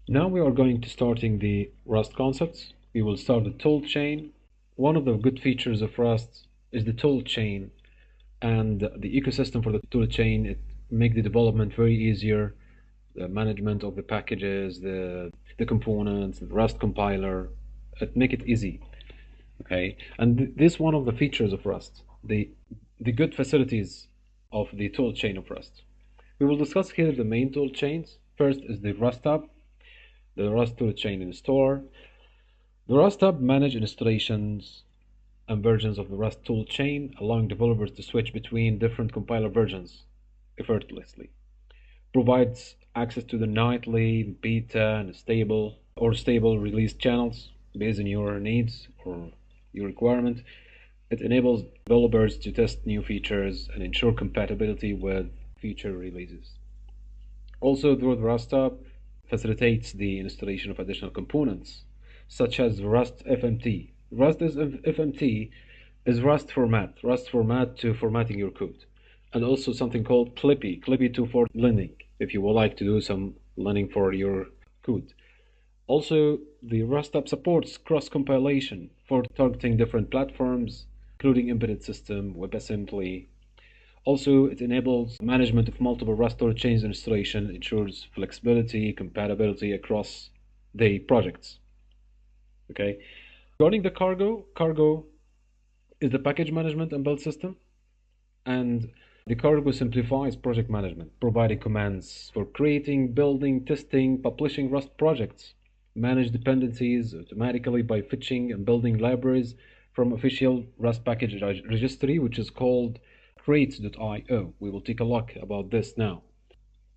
Now we are going to starting the Rust concepts. We will start the tool chain. One of the good features of Rust is the tool chain and the ecosystem for the tool chain. It make the development very easier. The management of the packages, the components, the Rust compiler, it make it easy. Okay, and this one of the features of Rust, the good facilities of the tool chain of Rust. We will discuss here the main tool chains. First is the Rust tab, the Rust Toolchain installer. The Rust tab manages installations and versions of the Rust toolchain, allowing developers to switch between different compiler versions effortlessly. Provides access to the nightly, beta, and stable release channels based on your needs or your requirement. It enables developers to test new features and ensure compatibility with future releases. Also, through the Rust tab, facilitates the installation of additional components, such as Rust FMT. Rust is FMT is Rust format to formatting your code, and also something called Clippy 2 for linting, if you would like to do some linting for your code. Also, the Rust app supports cross-compilation for targeting different platforms, including embedded system, WebAssembly. Also, it enables management of multiple Rust toolchains installation, ensures flexibility, compatibility across the projects. Okay. Regarding the cargo is the package management and build system, and the cargo simplifies project management, providing commands for creating, building, testing, publishing Rust projects, manage dependencies automatically by fetching and building libraries from official Rust package registry, which is called crates.io. We will take a look about this now.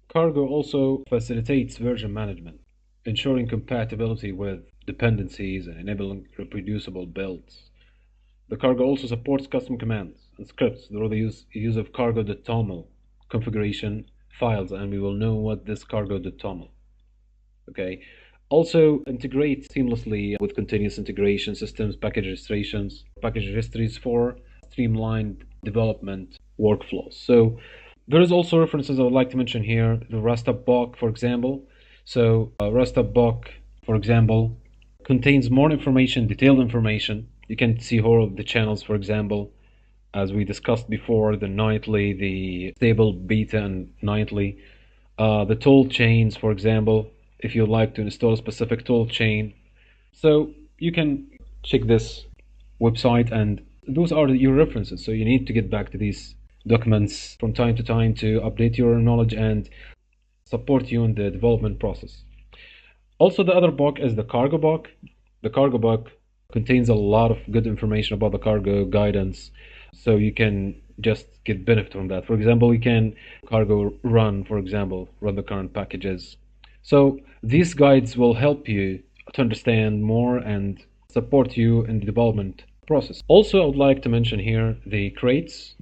Cargo also facilitates version management, ensuring compatibility with dependencies and enabling reproducible builds. The cargo also supports custom commands and scripts through the use of cargo.toml configuration files, and we will know what this cargo.toml. Okay. Also integrates seamlessly with continuous integration systems, package registries for streamlined development workflows. So there is also references I would like to mention here. The Rust-Up for example. So Rust-Up, for example, contains more information, detailed information. You can see all of the channels, for example, as we discussed before, the nightly, the stable, beta, and nightly. The tool chains, for example, if you'd like to install a specific tool chain. So you can check this website, and those are your references. So you need to get back to these documents from time to time to update your knowledge and support you in the development process. Also, the other book is the cargo book. The cargo book contains a lot of good information about the cargo guidance, so you can just get benefit from that. For example, you can cargo run, for example, run the current packages. So these guides will help you to understand more and support you in the development process. Also, I would like to mention here the crates.io,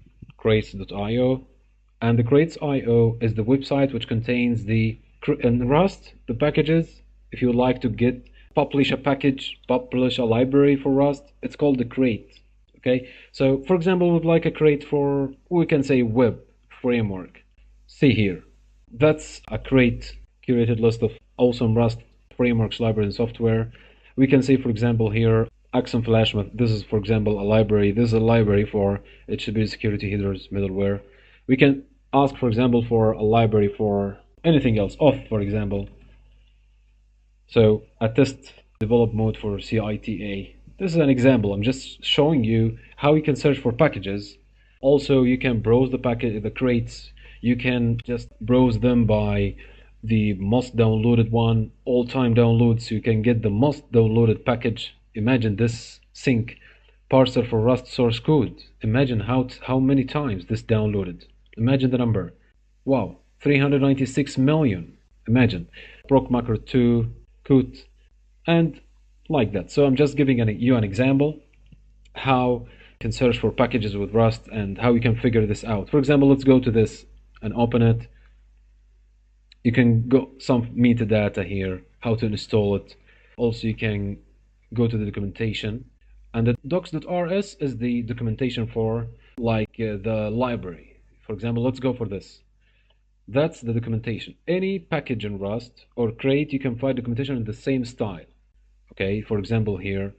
and the crates.io is the website which contains the in Rust, the packages. If you would like to publish a package, publish a library for Rust, it's called the crate. Okay, so for example, we would like a crate for, we can say, web framework. See here, that's a crate curated list of awesome Rust frameworks, libraries, and software. We can say, for example, here, Axon Flash. This is, for example, a library. This is a library for HTTP security headers middleware. We can ask, for example, for a library for anything else, auth, for example. So a test develop mode for CITA. This is an example. I'm just showing you how you can search for packages. Also, you can browse the crates. You can just browse them by the most downloaded one, all-time downloads, so you can get the most downloaded package. Imagine this sync parser for Rust source code. Imagine how many times this downloaded. Imagine the number. Wow, 396 million. Imagine. Proc macro 2, Qt, and like that. So I'm just giving you an example how you can search for packages with Rust and how you can figure this out. For example, let's go to this and open it. You can go some metadata here, how to install it. Also, you can go to the documentation, and the docs.rs is the documentation for the library. For example, let's go for this. That's the documentation. Any package in Rust or Crate, you can find documentation in the same style. Okay, for example, here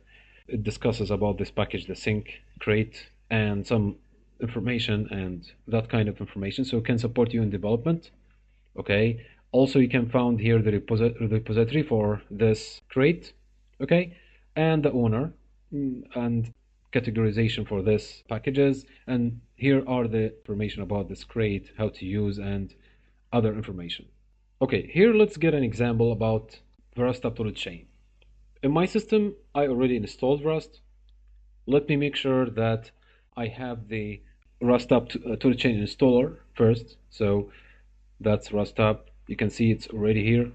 it discusses about this package, the sync crate, and some information and that kind of information, so it can support you in development. Okay, also you can find here the repository for this crate. Okay, and the owner, and categorization for this packages, and here are the information about this crate, how to use, and other information. Okay, here let's get an example about the Rust Toolchain. In my system, I already installed Rust. Let me make sure that I have the Rust Toolchain installer first. So that's Rust Up. You can see it's already here.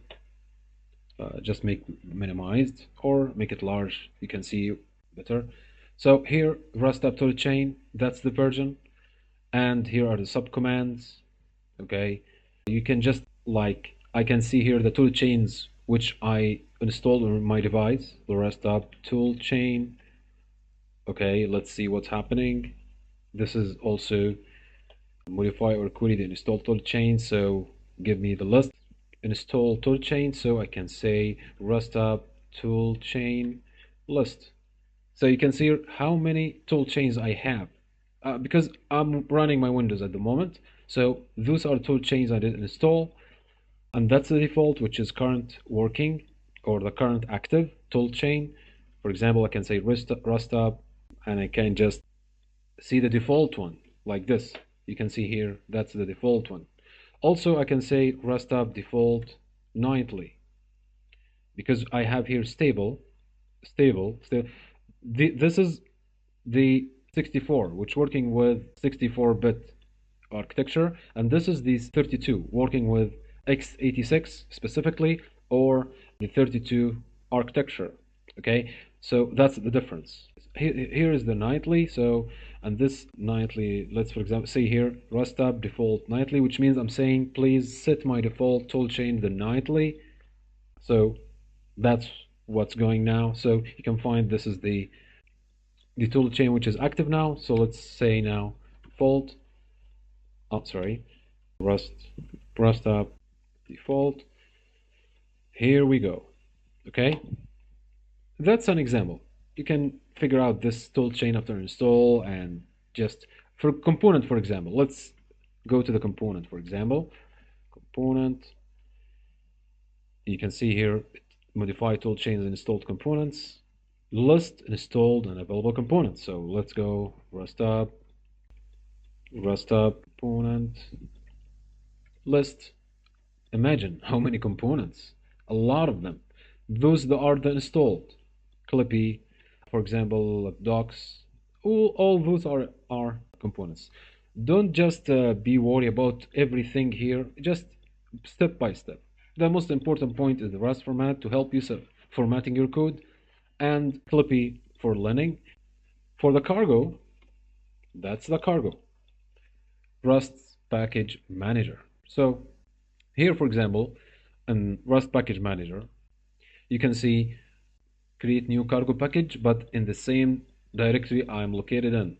Just make minimized or make it large. You can see better. So here, Rust Up Toolchain, that's the version. And here are the subcommands. Okay, you can just like, I can see here the tool chains which I installed on my device, the Rust Up tool chain. Okay, let's see what's happening. This is also modify or query the install tool chain, so give me the list install tool chain, so I can say Rust Up tool chain list. So you can see how many tool chains I have. Because I'm running my Windows at the moment, so those are tool chains I did install, and that's the default, which is current working or the current active tool chain. For example, I can say Rust Up, and I can just see the default one like this. You can see here that's the default one. Also, I can say Rust Up default nightly because I have here stable. This is the 64, which working with 64-bit architecture, and this is the 32 working with x86 specifically, or the 32 architecture. Okay, so that's the difference. Here is the nightly. So, and this nightly, let's for example say here Rust Up default nightly, which means I'm saying please set my default toolchain the nightly. So that's what's going now. So you can find this is the tool chain which is active now. So let's say now default, oh sorry, Rust Up default. Here we go. Okay, that's an example. You can figure out this tool chain after install, and just for component, for example, let's go to the component. For example, component, you can see here modify tool chains and installed components, list installed and available components. So let's go Rust Up component list. Imagine how many components, a lot of them. Those that are the installed, Clippy, for example, docs, all those are components. Don't just be worried about everything here, just step by step. The most important point is the Rust format to help you formatting your code, and Clippy for learning. For the cargo, that's the cargo. Rust package manager. So here, for example, in Rust package manager, you can see create new cargo package, but in the same directory I'm located in.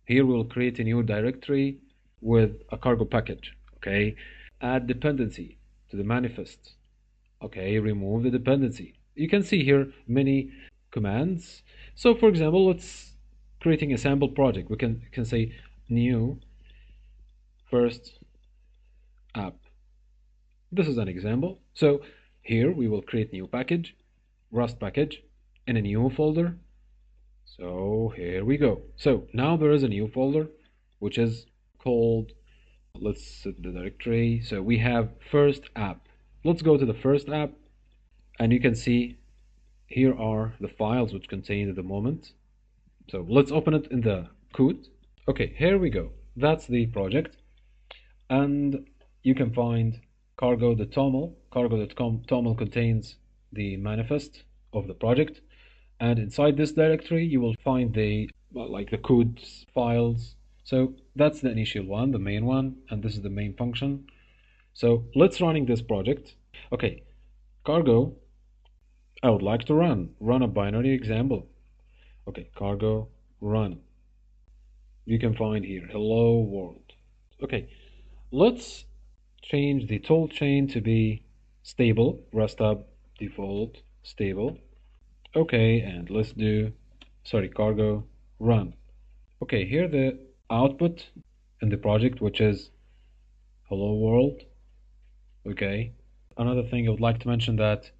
Here we'll create a new directory with a cargo package. Okay, add dependency to the manifest. Okay, remove the dependency. You can see here many commands. So for example, let's creating a sample project. We can say new first app. This is an example. So here we will create new package, Rust package, in a new folder. So here we go. So now there is a new folder which is called, let's set the directory. So we have first app. Let's go to the first app, and you can see here are the files which contain at the moment. So let's open it in the code. Okay, here we go. That's the project, and you can find cargo.toml. Cargo.toml contains the manifest of the project, and inside this directory you will find the like the code files. So that's the initial one, the main one, and this is the main function. So let's running this project. Okay, cargo, I would like to run a binary example. Okay, cargo run. You can find here hello world. Okay, let's change the tool chain to be stable, Rust tab default stable. Okay, and let's do, sorry, cargo run. Okay, here the output in the project, which is hello world. Okay, another thing I would like to mention that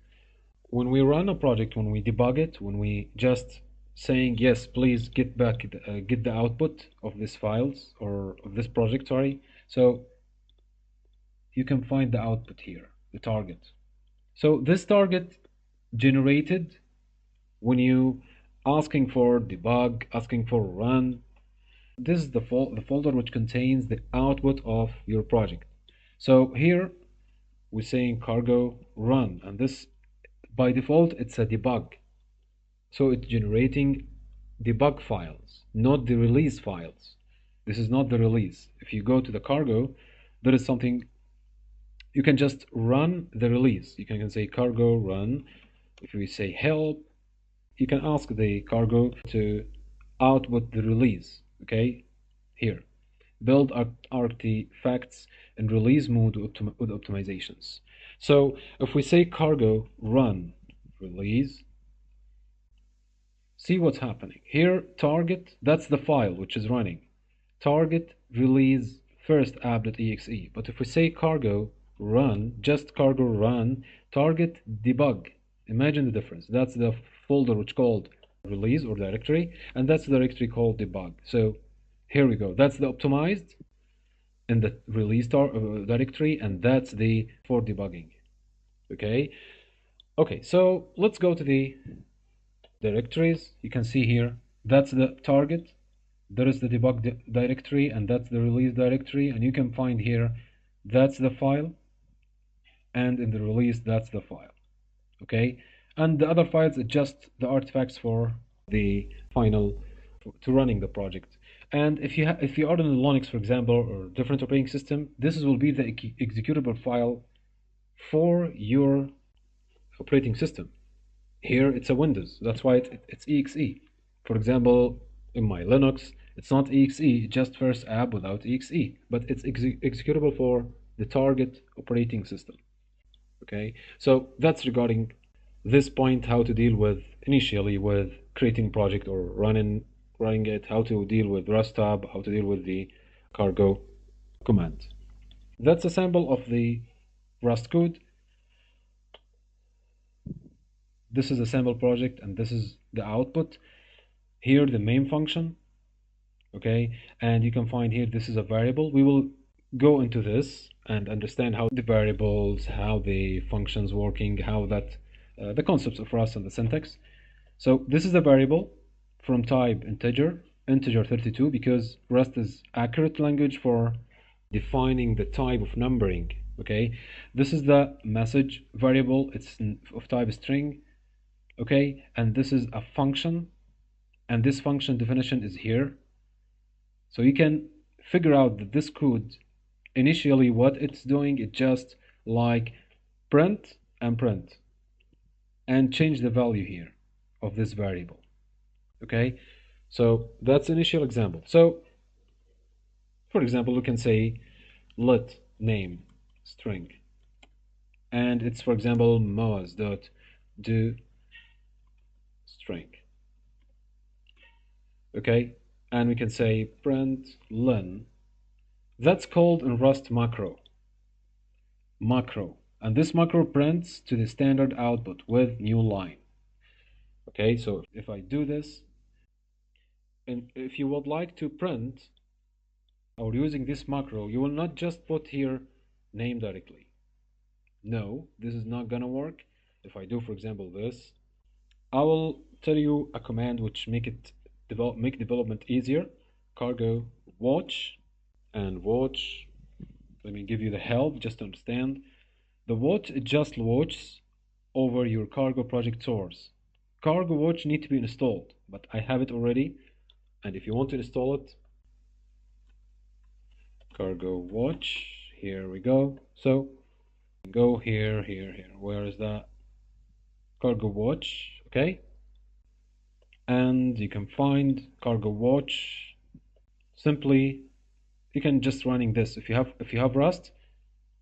when we run a project, when we debug it, when we just saying yes, please get back, get the output of these files or of this project, sorry. So you can find the output here, the target. So this target generated when you asking for debug, asking for run. This is the folder which contains the output of your project. So here we're saying cargo run, and this by default it's a debug. So it's generating debug files, not the release files. This is not the release. If you go to the cargo, there is something, you can just run the release. You can say cargo run. If we say help, you can ask the cargo to output the release. Okay, here. Build artifacts in release mode with optimizations. So if we say cargo run release, see what's happening. Here, target, that's the file which is running. Target release first app.exe. But if we say cargo run, just cargo run, target debug. Imagine the difference. That's the folder which called release or directory, and that's the directory called debug. So here we go. That's the optimized in the release directory, and that's the for debugging. Okay. Okay. So let's go to the directories. You can see here that's the target. There is the debug directory, and that's the release directory, and you can find here that's the file, and in the release that's the file. Okay, and the other files are just the artifacts for the final to running the project. And if you are on Linux, for example, or different operating system, this will be the executable file for your operating system. Here it's a Windows, that's why it's exe. For example, in my Linux, it's not exe, just first app without exe, but it's executable for the target operating system. Okay, so that's regarding this point, how to deal with initially with creating project or running it, how to deal with Rust tab, how to deal with the cargo command. That's a sample of the Rust code. This is a sample project, and this is the output. Here the main function, okay, and you can find here this is a variable. We will go into this and understand how the variables, how the functions working, how that the concepts of Rust and the syntax. So this is a variable from type integer 32, because Rust is accurate language for defining the type of numbering. Okay, this is the message variable, it's of type string. Okay, and this is a function, and this function definition is here. So you can figure out that this code initially what it's doing, it just like print and change the value here of this variable. Okay, so that's initial example. So for example, we can say let name string, and it's for example moaz dot do string. Okay, and we can say print len. That's called in Rust macro, and this macro prints to the standard output with new line. Okay, so if I do this, and if you would like to print or using this macro, you will not just put here name directly. No, this is not gonna work. If I do, for example, this, I will tell you a command which make development easier. Cargo watch, and watch. Let me give you the help just to understand. The watch, it just watches over your cargo project source. Cargo watch need to be installed, but I have it already. And if you want to install it, cargo watch, here we go. So go here. Where is that? Cargo watch, okay? And you can find cargo watch. Simply, you can just running this. If you have Rust,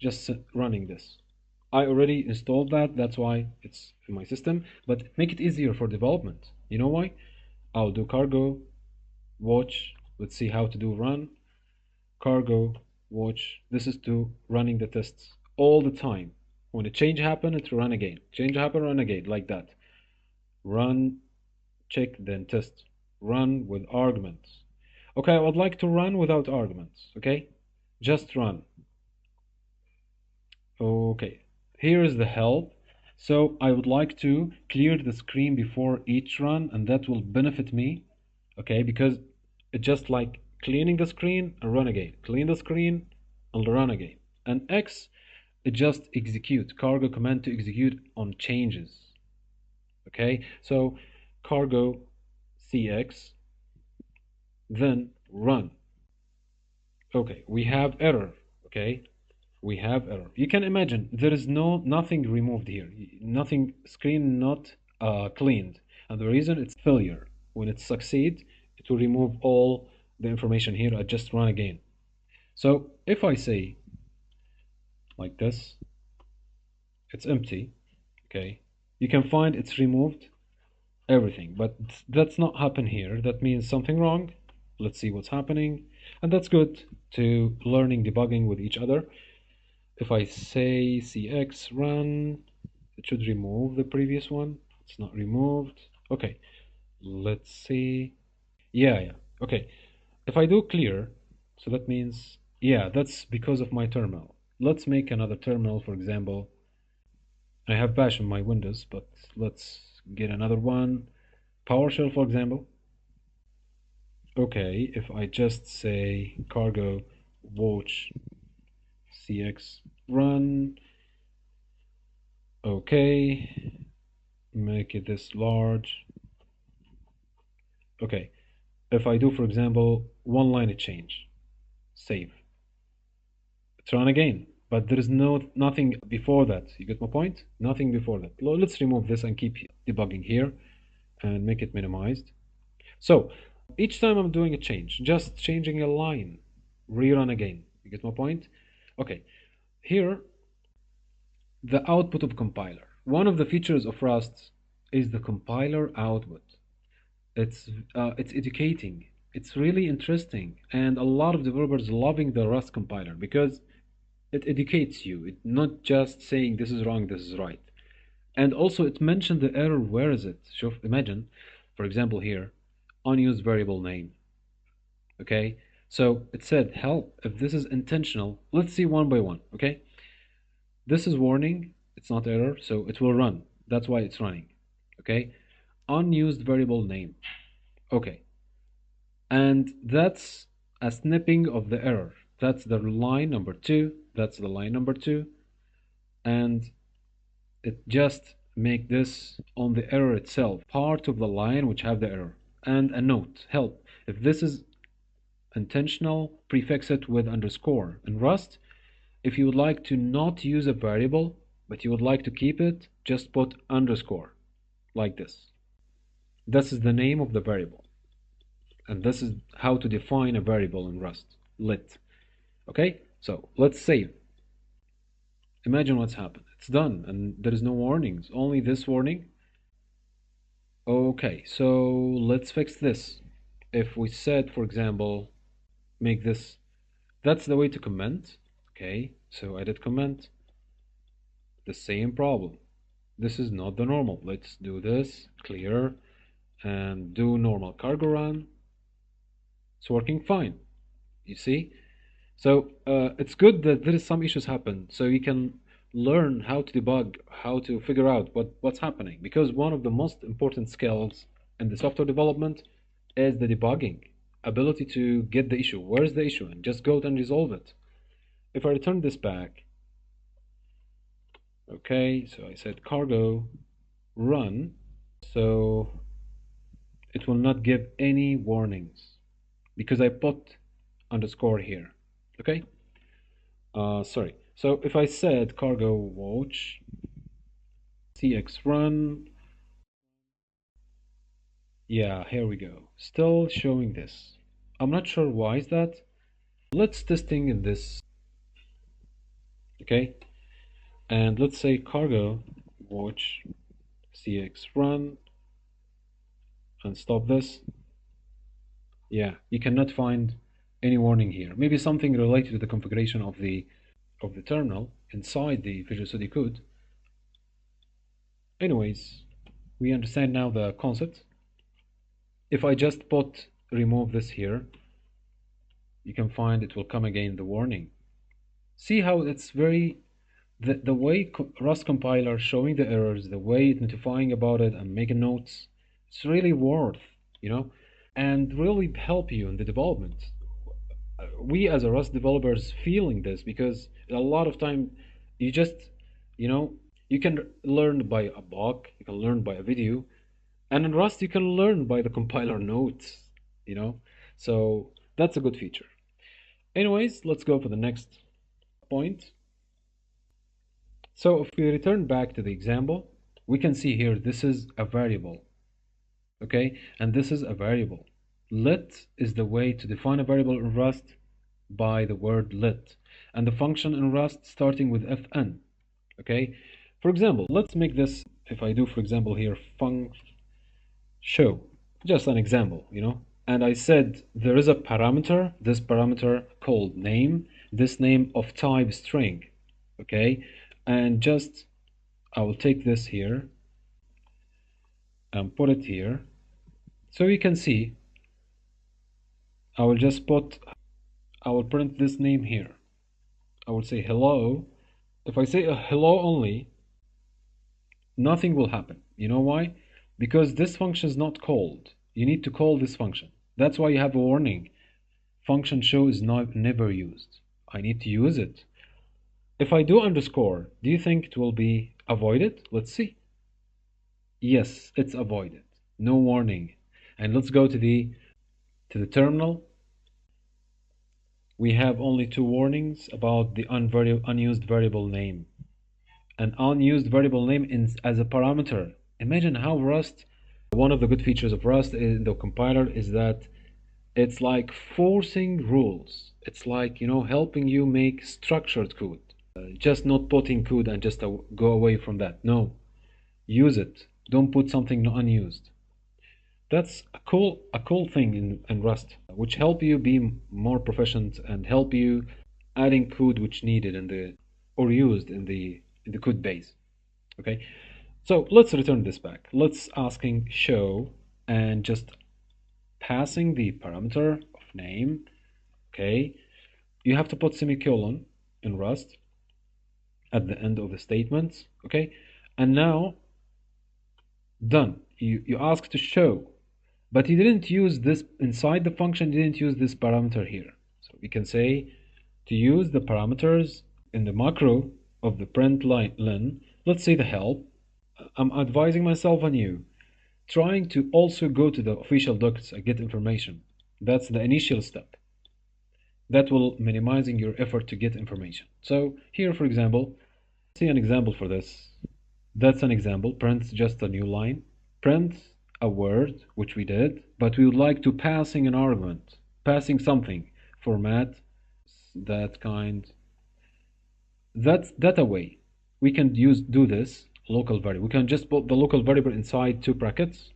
just running this. I already installed that, that's why it's in my system, but make it easier for development. You know why? I'll do cargo watch. Let's see how to do run. Cargo watch. This is to running the tests all the time. When a change happen, it run again. Change happen, run again, like that. Run, check, then test. Run with arguments. Okay, I would like to run without arguments. Okay, just run. Okay, here is the help. So I would like to clear the screen before each run, and that will benefit me. Okay, because it's just like cleaning the screen and run again. Clean the screen and run again. And X, it just execute. Cargo command to execute on changes. Okay, so cargo CX, then run. Okay, we have error. Okay, we have error. You can imagine there is nothing removed here, nothing screen not cleaned, and the reason it's failure. When it succeed, it will remove all the information here. I just run again. So if I say like this, it's empty. Okay, you can find it's removed everything, but that's not happen here. That means something wrong. Let's see what's happening, and that's good to learning debugging with each other. If I say cx run, it should remove the previous one. It's not removed. Okay, let's see. Yeah. Okay, if I do clear, so that means, yeah, that's because of my terminal. Let's make another terminal, for example. I have bash in my windows, but let's get another one. PowerShell, for example. Okay, if I just say cargo watch cx run, okay, make it this large. Okay, if I do, for example, one line change, save, it's run again, but there is nothing before that. You get my point? Nothing before that. Let's remove this and keep debugging here and make it minimized. So each time I'm doing a change, just changing a line, rerun again. You get my point? Okay, here the output of compiler. One of the features of Rust is the compiler output. It's educating. It's really interesting, and a lot of developers loving the Rust compiler because it educates you. It's not just saying this is wrong, this is right. And also it mentioned the error. Where is it? So imagine, for example, here, unused variable name. Okay, so it said help if this is intentional. Let's see one by one. Okay, this is warning. It's not error, so it will run. That's why it's running. Okay, unused variable name. Okay, and that's a snipping of the error. That's the line number two. That's the line number two, and it just make this on the error itself, part of the line which have the error, and a note help if this is intentional, prefix it with underscore. In Rust, if you would like to not use a variable but you would like to keep it, just put underscore like this. This is the name of the variable, and this is how to define a variable in Rust, lit. Okay, so let's save. Imagine what's happened. It's done, and there is no warnings, only this warning. Okay, so let's fix this. If we said, for example, make this, that's the way to comment. Okay, so edit comment, the same problem. This is not the normal. Let's do this, clear, and do normal cargo run. It's working fine. You see? So it's good that there is some issues happen, so you can learn how to debug, how to figure out what's happening. Because one of the most important skills in the software development is the debugging, ability to get the issue. Where's the issue? And just go and resolve it. If I return this back, okay, so I said cargo run, so it will not give any warnings because I put underscore here. Okay, sorry. So if I said cargo watch cx run, yeah, here we go. Still showing this. I'm not sure why is that. Let's testing in this. Okay, and let's say cargo watch cx run and stop this. Yeah, you cannot find any warning here. Maybe something related to the configuration of the terminal inside the Visual Studio Code. Anyways, we understand now the concept. If I just remove this here, you can find it will come again the warning. See how it's very the way Rust compiler showing the errors, the way it's notifying about it and making notes, it's really worth, you know, and really help you in the development. We as a Rust developers feeling this because a lot of time you just, you know, you can learn by a book, you can learn by a video, and in Rust you can learn by the compiler notes, you know. So that's a good feature. Anyways, let's go for the next point. So if we return back to the example, we can see here this is a variable, okay? And this is a variable. Let is the way to define a variable in Rust by the word let. And the function in Rust starting with fn, okay? For example, let's make this, if I do, for example, here, func show, just an example, you know? And I said there is a parameter, this parameter called name, this name of type string, okay? And just I will take this here and put it here. So you can see I will just I will print this name here. I will say hello. If I say a hello only, nothing will happen. You know why? Because this function is not called. You need to call this function. That's why you have a warning. Function show is not never used. I need to use it. If I do underscore, do you think it will be avoided? Let's see. Yes, it's avoided. No warning. And let's go to the terminal. We have only two warnings about the unused variable name. An unused variable name as a parameter. Imagine how Rust, one of the good features of Rust in the compiler is that it's like forcing rules. It's like, you know, helping you make structured code. Just not putting code and just go away from that. No, use it. Don't put something unused. That's a cool thing in Rust, which help you be more proficient and help you adding code which needed in the or used in the code base. Okay, so let's return this back. Let's asking show and just passing the parameter of name. Okay, you have to put semicolon in Rust at the end of the statements. Okay, and now done. You ask to show. But you didn't use this inside the function, you didn't use this parameter here. So we can say to use the parameters in the macro of the print line, let's say the help. I'm advising myself and you, trying to also go to the official docs and get information. That's the initial step. That will minimizing your effort to get information. So here, for example, see an example for this. That's an example, print just a new line. Print a word, which we did, but we would like to passing an argument, passing something, format, that kind. That's a way. We can do this local variable. We can just put the local variable inside two brackets.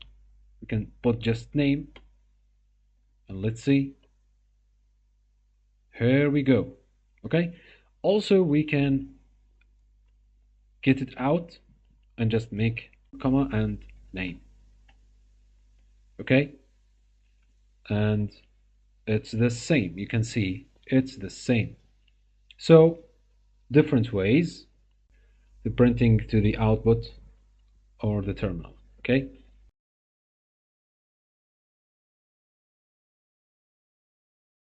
We can put just name, and let's see. Here we go. Okay. Also, we can get it out and just make comma and name. Okay, and it's the same. You can see it's the same. So different ways, the printing to the output or the terminal. Okay,